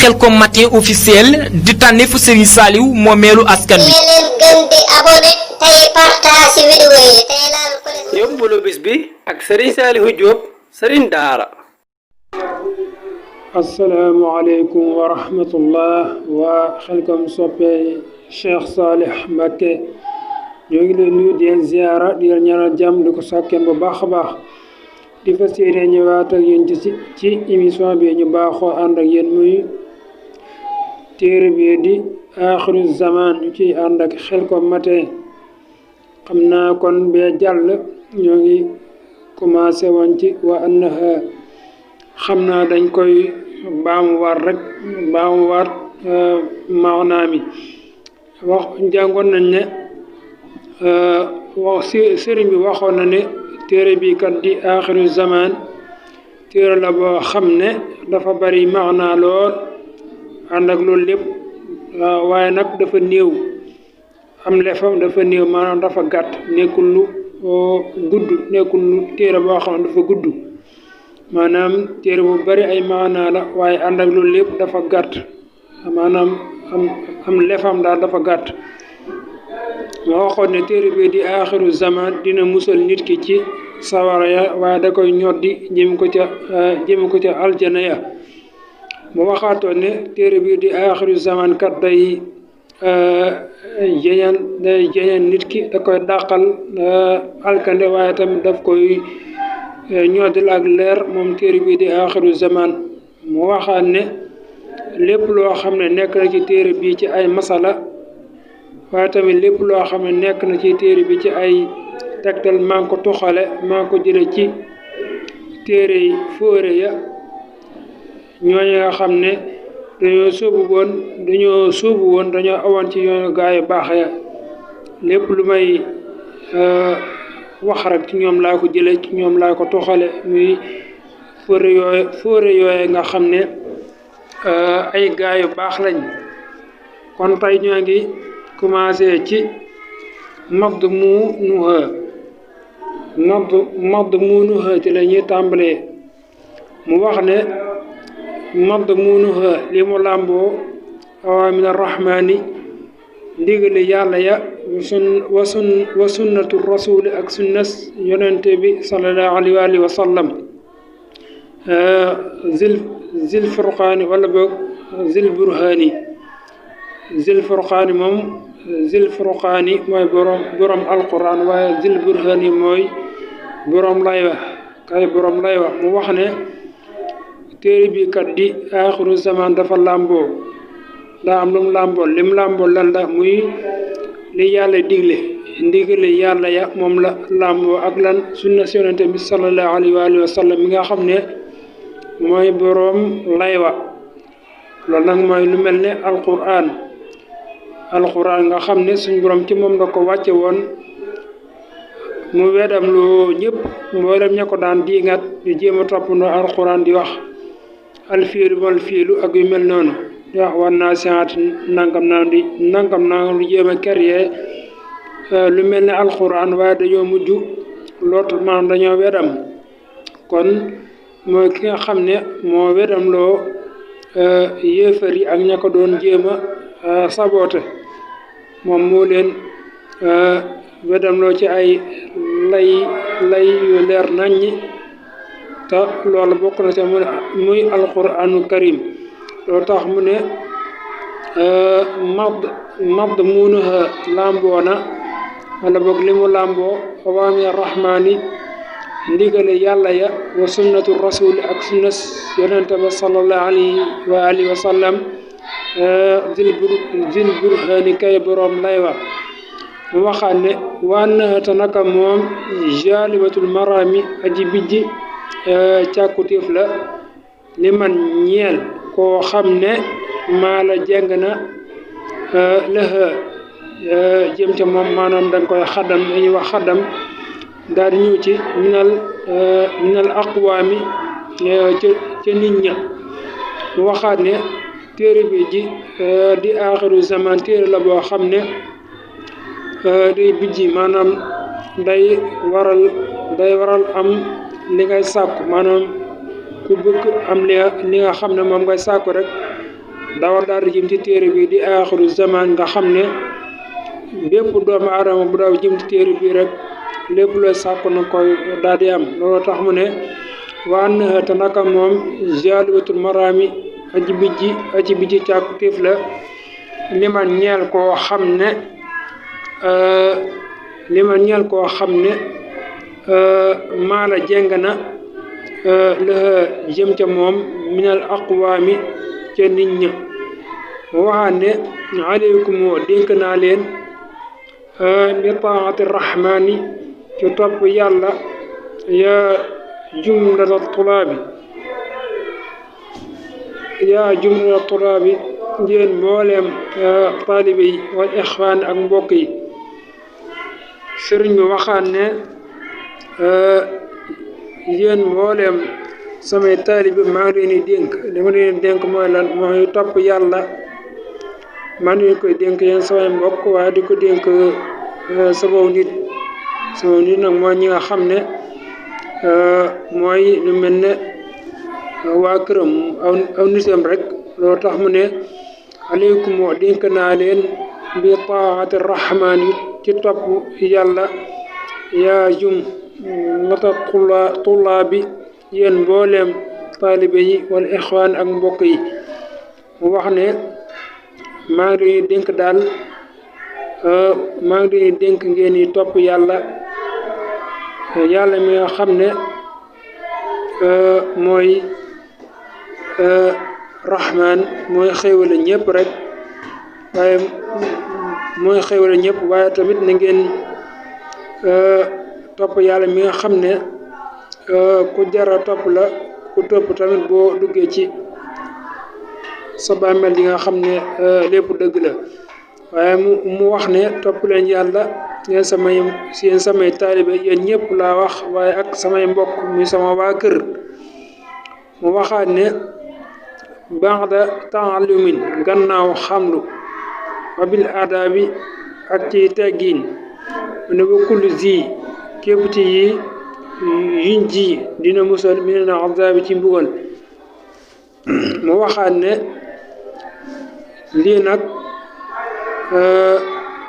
Khelcom matin officiel di tànneefu Serigne Saliou moomeelu askan wi. gën di abonné tey partage vidéo yi tey laal ko yóbbalu bis bi ak Serigne Saliou Diop Serigne Daara. asalaamaaleykum wa rahmatullah waa Khelcom soppe Cheikh Salih Mbacké ñoo ngi leen nuyu di leen ziara di leen ñaanal jàmm di ko sàkkeen bu baax a baax di fas yéene ñëwaat ak yéen ci émission bi ñu baaxoo ànd ak yéen muy téere bi di aaxiru zaman ñu ciy ànd ak Khelcom matin xam naa kon bee jàll ñoo ngi commencé woon ci wa annaha xam naa dañ koy baamuwaat rek baamuwaat maanaa mi wax jàngoon nañ ne wax sëriñ bi waxoon na ne téere bi kat di aaxiru zaman téere la boo xam ne dafa bari maanaa lool ànd ak loolu lépp waaye nag dafa néew am lefam dafa néew maanaam dafa gàtt nekkul lu gudd nekkul lu téere boo xam ne dafa gudd maanaam téere bu bari ay maanaa la waaye ànd ak loolu lépp dafa gàtt maanaam am lefam daal dafa gàtt ma waxoon ne téere bi di aaxiru zaman dina musal nit ki ci sawara ya waaye da koy ñoddi jëm ko ca aljana ya mu waxaatoon ne téere bi di aaxiru zaman kat day jeñal nit ki da koy dàqal alkande waaye tamit daf koy ñoddil ak leer moom téere bi di aaxiru zaman mu waxaat ne lépp loo xam ne nekk na ci téere bi ci ay masala waaye tamit lépp loo xam ne nekk na ci téere bi ci ay tegtal maa ngi ko tuxale maa ngi ko jële ci téere yi fóore ya ñooñu nga xam ne dañoo sóobu woon dañoo awoon ci yoonu gaa yu baax ya lépp lu may wax rek ci ñoom laa ko jële ci ñoom laa ko tuxale muy fóore yooye nga xam ne ay gaa yu baax lañ kon tey ñoo ngi commencé ci Madmuunuha ci la ñuy tàmbalee mu wax ne Madmuunuha li mu làmboo awaamir rahmaani ndigali yàlla ya wa sunnatu rasuli ak sunnas yonente bi sallallahu alayhi wa sallam zil furqaani wala boog zil burhaani zil furqaani moom zil furqaani mooy borom alquran waaye zil burhaani mooy borom laywa mu wax ne téere bi kat di aaxiru zaman dafa làmboo daa am lu mu làmboo lim làmboo lan la muy li yàlla digle ndigle yàlla ya moom la làmboo ak lan sunna yonente bi sallallahu alayhi wa sallam mi nga xam ne mooy borom laywa loolu nag mooy lu mel ne alquran nga xam ne suñ borom ci moom la ko wàcce woon mu weddam lu ñëpp mboolem ña ko daan diingat ñu jéem a toppandoo alquran di wax alfiilu mal fiilu ak yu mel noonu di wax war naa siat nangam naa lu jéem a créer lu mel ne alquran waaye dañoo mujj loot maanaam dañoo weddam kon mooy ki nga xam ne moo weddam loo yéefar yi ak ña ko doon jéem a saboote moom moo leen weddamloo ci ay lay yu leer naññi te loolu bokk na ci muy alquranu karim loolu tax mu ne madmuunuha làmboo na wala boog li mu làmboo awaamir rahmaani ndigale yàlla ya wa sunnatu rasuli ak sunna yonente ba sallallahu alayhi wa sallam zil burhaani kay boroom laywa mu waxaat ne wanna te naka moom jaalibatul marami aji bijji càkkutéef la li man ñeel koo xam ne maa la jeng na lëxa jëm ca moom maanaam dañ koy xaddam dañuy wax xaddam daal di ñëw ci minal aqwaami ca nit ña mu waxaat ne téere bi di aaxiru zaman téere la boo xam ne day bijji maanaam day waral am li ngay sàkku maanaam ku bëgg am li nga xam ne moom ngay sàkku rek dawa daal di jëm ci téere bi di aaxiru zaman nga xam ne bépp doomu aadama bu daw jëm ci téere bi rek lépp looy sàkku na koy daal di am loolu tax mu ne wa annaha te naka moom jaalibatul maraami aji bijji càkkutéef la liman ñeel koo xam ne maala jeng na la jëm ca moom minal aqwaami ca nit ña mu waxaat ne aleykum dénk naa leen bi taati rahmaani ci topp yàlla yaa jumlata tulaabi yéen mbooleem taalibe yi wal ixwaan ak mbokk yi sëriñ bi waxaat ne yéen mbooleem samay taalibe maa ngi leen di dénk li ma leen di dénk mooy lan mooy topp yàlla maa ngi leen koy dénk yéen samay mbokk waaye di ko dénk sabaw nit nag mooy ñi nga xam ne mooy lu mel ne waa këram aw nitam rek loolu tax mu ne aleykum dénk naa leen bi taati rahmaan yi ci topp yàlla yaa jum nata tullaa bi yéen mbooleem taalibe yi wala ixwaan ak mbokk yi mu wax ne maa ngi leen dénk daal maa ngi leen dénk ngeen yi topp yàlla mi nga xam ne mooy rahmaan mooy xéewale ñëpp rek waaye mooy xéewale ñëpp waaye tamit na ngeen topp yàlla mi nga xam ne ku jara topp la ku topp tamit boo duggee ci sa bàmmeel yi nga xam ne lépp dëgg la waaye mu wax ne topp leen yàlla yéen samay taalibe yéen ñëpp laa wax waaye ak samay mbokk muy sama waa kër mu waxaat ne ba'da ta'allumin gannaaw xamlu wa bil aadaabi ak ci teggiin mu ne ba kullu zi képp ci yi yuñ ji dina musal min azaabi ci mbugal mu waxaat ne lii nag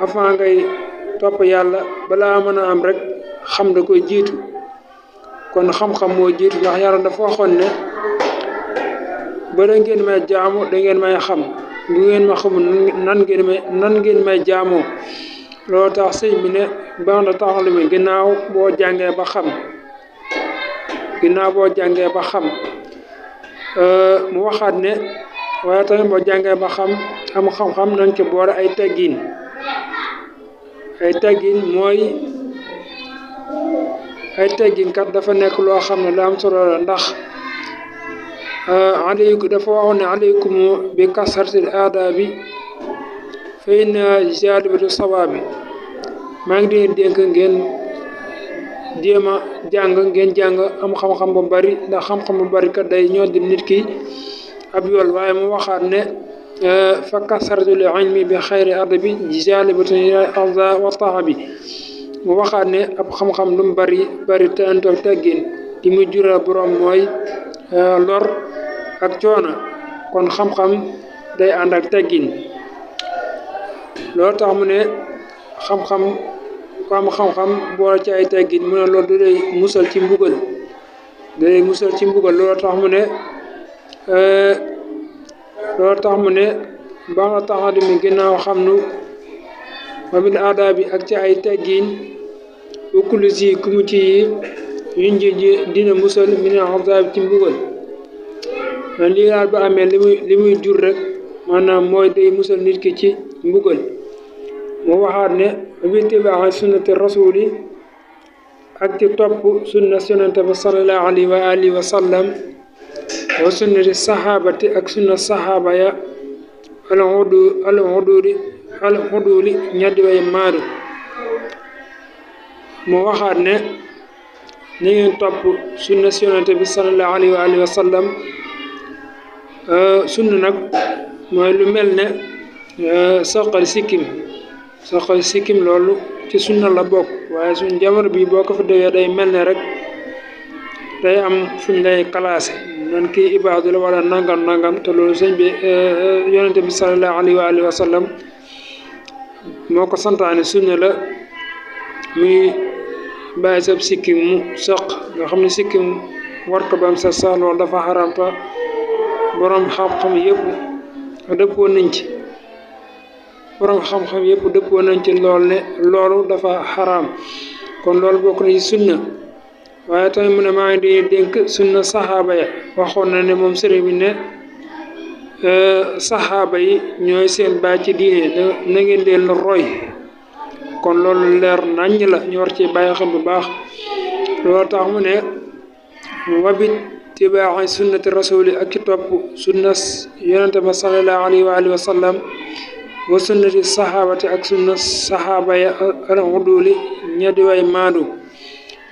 avant ngay topp yàlla balaa mën a am rek xam da koy jiitu kon xam-xam moo jiitu ndax yàlla dafa waxoon ne bala ngeen may jaamu da ngeen may xam bu ngeen ma xamul nan ngeen may jaamoo loolu tax sëñ bi ne baax na taxalu mi ginnaaw boo jàngee ba xam mu waxaat ne waaye tamit boo jàngee ba xam am xam-xam nañ ci boole ay teggin mooy ay teggin kat dafa nekk loo xam ne lu am solo la ndax aleykum dafa waxoon ne aleykum bi kasratil aadaabi fa inna jaalibatu sawaabi maa ngi leen dénk ngeen jéem a ngeen jàng am xam-xam bu bari ndax xam-xam bu bari kat day ñoo di nit ki ab yool waaye mu waxaat ne fa kasratul ilmi bi xayri adabi jaalibatu arda wa taabi mu waxaat ne ab xam-xam lu mu bari te antoog teggin li muy jural borom mooy lor ak coono kon xam-xam day ànd ak teggin loolu tax mu ne xam-xam ku am xam-xam boole ci ay teggin mu ne loolu da lay musal ci mbugal loolu tax mu ne ba nga taxadi mi ginnaaw xam nu wa bil aadaabi ak ci ay teggin wa kulli si ku mu ci yuñ ji dina musal min azab ci mbugal lii daal ba amee li muy jur rek maanaam mooy day musal nit ki ci mbugal moo waxaat ne bi tibaax sunnati rasuli ak ci topp sunna yonente ba sallallahu alayhi wa alihi wa sallam wa sunnati sahabati ak sunna sahaba ya alxuduli ñaddi way maadu moo waxaat ne ni ngeen topp sunna yonente bi sallallahu alayhi wa alihi wa sallam sunna nag mooy lu mel ne soqal sikkim loolu ci sunna la bokk waaye suñ jamono bi boo ko fa déwee day mel ne rek day am fuñ lay classé nan kii ibaadu la wala nangam te loolu sëñ bi yonente bi sallallahu alayhi wa sallam moo ko santaane sunna la muy bàyyi sab sikkim mu saq nga xam ne sikkim war ko bam sa sax loolu dafa xaramta borom xam-xam yëpp dëppoo nañ ci lool ne loolu dafa xaraam kon loolu bokk na ci sunna waaye tamit mu ne maa ngi di dénk sunna saxaaba ya waxoon na ne moom sëriñ bi ne saxaaba yi ñooy seen baay ci diine na ngeen leen roy kon loolu leer naññ la ñu war ci bàyyi xel bu baax loolu tax mu ne wabit tibaaxi sunnati rasuli ak ci topp sunna yonente ba sallallahu alayhi wa sallam wa sunnati saxaabati ak sunna saxaaba ya al uduli ña di way maandu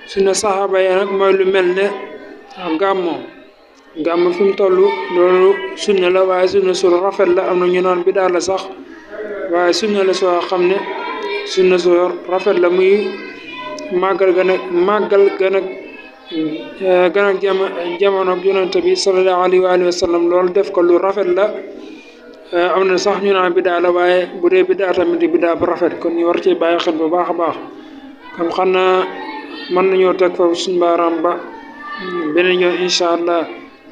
sunna saxaaba ya nag mooy lu mel ne gàmmo fi mu toll loolu sunna la waaye sunna su rafet la am na ñu naan bidaa la sax waaye sunna la soo xam ne sunna su rafet la muy màggal gan ak jamono ak yonente bi sallallahu alayhi wa sallam loolu def ko lu rafet la am na sax ñu naan bidaa la waaye bu dee bidaa tamit di bidaa bu rafet kon ñu war ci bàyyi xel bu baax a baax comme xam naa mën nañoo teg foofu suñu baaraam ba beneen yoon incha allah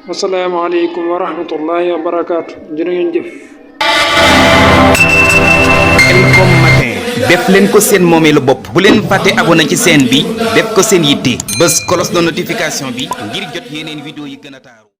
wasalaamaaleykum wa rahmatullahi wa barakaatu jërë ngeen jëf. Elcom matin def leen ko seen moomeelu bopp bu leen fàtte abonné ci chaîne bi def ko seen yitte bës cloche de notification bi ngir jot yeneen vidéo yi gën a taaru